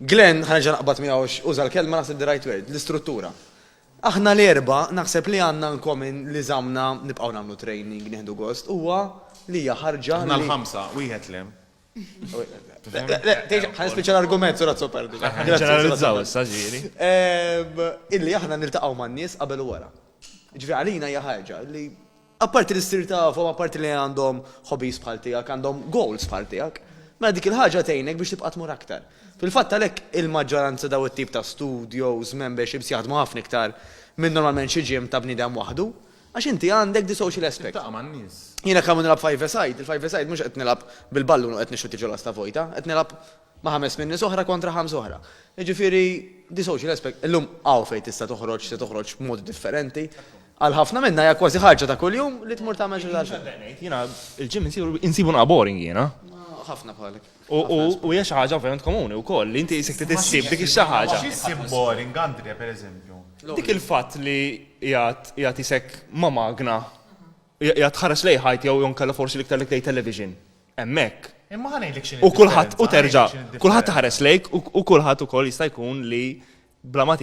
Glenn, ħanġa naqbad miegħu uża l-kelma naħseb the right word, l-istruttura. Aħna l-erba naħseb li għandna nkomin li żamna nibqgħu nagħmlu training nieħdu gost huwa li hija ħarġa. Aħna l-ħamsa, wieħed lem. Ħanispiċċa l-argument sura perdi. Ġeneralizzaw issa ġieli. Illi aħna niltaqgħu man-nies qabel u wara. Ġifieri għalina hija ħaġa li apparti l-istir tagħhom, apparti li għandhom hobbies bħal tiegħek, għandhom goals bħal tiegħek, mela dik il-ħaġa tgħinek biex tibqa' tmur aktar. Fil-fatt għalhekk il-maġġoranza daw it-tip ta' studios, memberships jaħdmu ħafna iktar minn normalment xi ġim ta' bniedem waħdu, għax inti għandek di social aspect. Taqa' man-nies. Jiena kemm nilab five-a-side, il-five-a-side mhux qed nilab bil-ballun u qed nixu tiġu sta' vojta, qed nilab ma' ħames minn nies oħra kontra ħams oħra. Jiġifieri di social aspect illum hawn fejn tista' toħroġ b'modi differenti. Għal ħafna minna hija kważi ħaġa ta' kuljum li tmur tagħmel xi ħaġa. Jiena il-ġim insibu boring jiena. Ħafna bħalek. U hija xi ħaġa ovvjament komuni wkoll li inti jsek tissib dik xi ħaġa. X'issib boring Andrea pereżempju. Dik il-fatt li qiegħed isek ma' magna qiegħed tħares lej ħajt jew jonkella forsi l-iktar li tgħid television. Hemmhekk. Imma ħanejdlek x'inhi. U kulħadd u terġa' kulħadd ħares lejk u kulħadd ukoll jista' jkun li bla ma